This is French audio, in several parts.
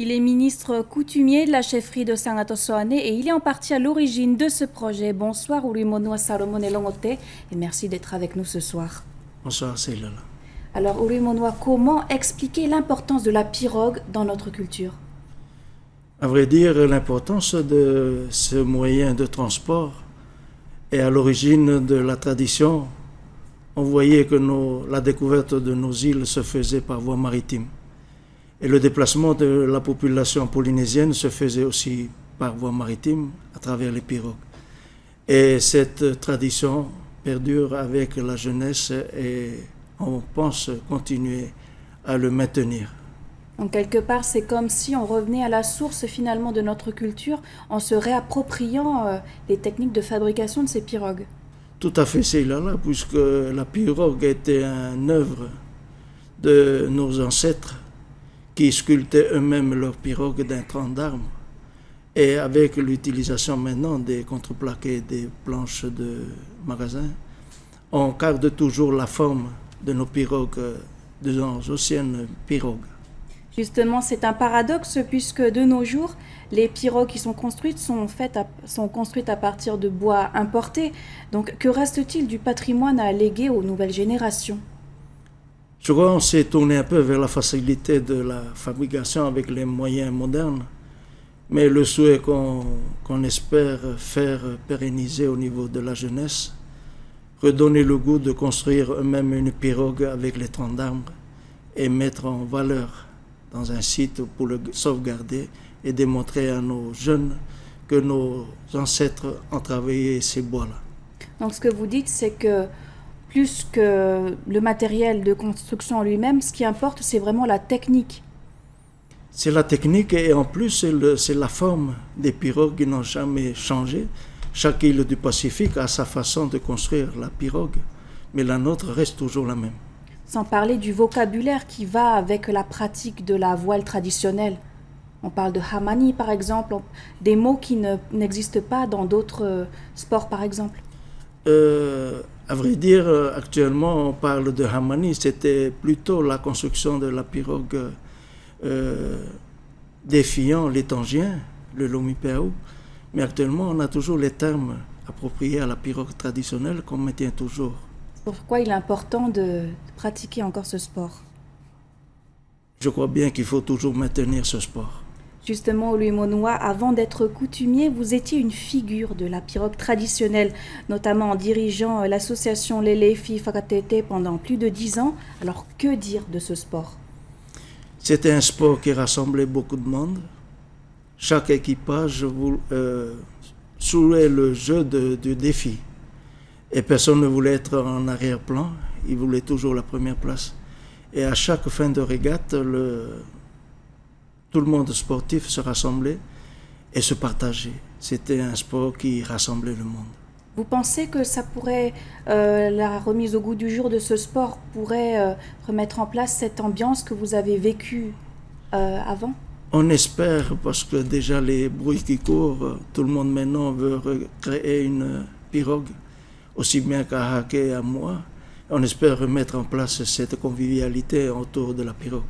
Il est ministre coutumier de la chefferie de Saint-Atossoane et il est en partie à l'origine de ce projet. Bonsoir, Urimonua Salomon Elongote, et merci d'être avec nous ce soir. Bonsoir, c'est Lala. Alors, Urimonua, comment expliquer l'importance de la pirogue dans notre culture? À vrai dire, l'importance de ce moyen de transport est à l'origine de la tradition. On voyait que la découverte de nos îles se faisait par voie maritime. Et le déplacement de la population polynésienne se faisait aussi par voie maritime à travers les pirogues. Et cette tradition perdure avec la jeunesse et on pense continuer à le maintenir. Donc, quelque part, c'est comme si on revenait à la source finalement de notre culture en se réappropriant les techniques de fabrication de ces pirogues. Tout à fait, c'est là, puisque la pirogue était une œuvre de nos ancêtres qui sculptaient eux-mêmes leurs pirogues d'un tronc d'arbre. Et avec l'utilisation maintenant des contreplaqués, des planches de magasin, on garde toujours la forme de nos pirogues, de nos anciennes pirogues. Justement, c'est un paradoxe puisque de nos jours, les pirogues qui sont construites sont construites à partir de bois importés. Donc, que reste-t-il du patrimoine à léguer aux nouvelles générations? Je crois qu'on s'est tourné un peu vers la facilité de la fabrication avec les moyens modernes, mais le souhait qu'on espère faire pérenniser au niveau de la jeunesse, redonner le goût de construire eux-mêmes une pirogue avec les troncs d'arbres et mettre en valeur dans un site pour le sauvegarder et démontrer à nos jeunes que nos ancêtres ont travaillé ces bois-là. Donc, ce que vous dites, c'est que plus que le matériel de construction en lui-même, ce qui importe, c'est vraiment la technique. C'est la technique et en plus, c'est la forme des pirogues qui n'ont jamais changé. Chaque île du Pacifique a sa façon de construire la pirogue, mais la nôtre reste toujours la même. Sans parler du vocabulaire qui va avec la pratique de la voile traditionnelle. On parle de hamani, par exemple, des mots qui n'existent pas dans d'autres sports, par exemple. À vrai dire, actuellement, on parle de hamani. C'était plutôt la construction de la pirogue défiant les Tangiens, le Lomipeau. Mais actuellement, on a toujours les termes appropriés à la pirogue traditionnelle qu'on maintient toujours. Pourquoi il est important de pratiquer encore ce sport? Je crois bien qu'il faut toujours maintenir ce sport. Justement, Oluimonoa, avant d'être coutumier, vous étiez une figure de la pirogue traditionnelle, notamment en dirigeant l'association Lelefi Fakatete pendant plus de 10 ans. Alors, que dire de ce sport? C'était un sport qui rassemblait beaucoup de monde. Chaque équipage jouait le jeu du défi. Et personne ne voulait être en arrière-plan, il voulait toujours la première place. Et à chaque fin de régate, tout le monde sportif se rassemblait et se partageait. C'était un sport qui rassemblait le monde. Vous pensez que ça pourrait, la remise au goût du jour de ce sport pourrait remettre en place cette ambiance que vous avez vécue avant? On espère, parce que déjà les bruits qui courent, tout le monde maintenant veut recréer une pirogue, aussi bien qu'à Haké et à moi. On espère remettre en place cette convivialité autour de la pirogue.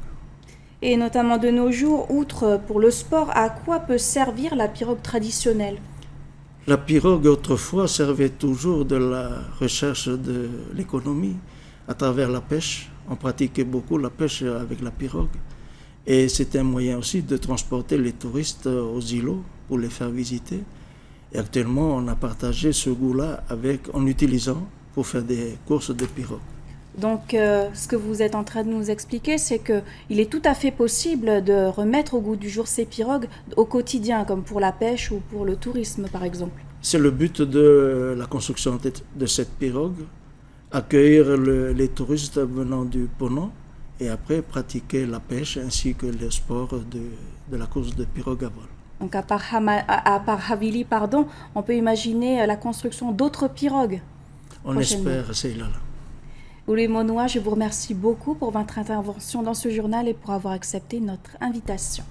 Et notamment de nos jours, outre pour le sport, à quoi peut servir la pirogue traditionnelle? La pirogue autrefois servait toujours de la recherche de l'économie à travers la pêche. On pratiquait beaucoup la pêche avec la pirogue. Et c'était un moyen aussi de transporter les touristes aux îlots pour les faire visiter. Et actuellement, on a partagé ce goût-là en utilisant pour faire des courses de pirogue. Donc, ce que vous êtes en train de nous expliquer, c'est qu'il est tout à fait possible de remettre au goût du jour ces pirogues au quotidien, comme pour la pêche ou pour le tourisme, par exemple. C'est le but de la construction de cette pirogue, accueillir les touristes venant du Pono et après pratiquer la pêche ainsi que le sport de la course de pirogue à vol. Donc, à part Havili, on peut imaginer la construction d'autres pirogues. On espère, c'est là. Oluimonoa, je vous remercie beaucoup pour votre intervention dans ce journal et pour avoir accepté notre invitation.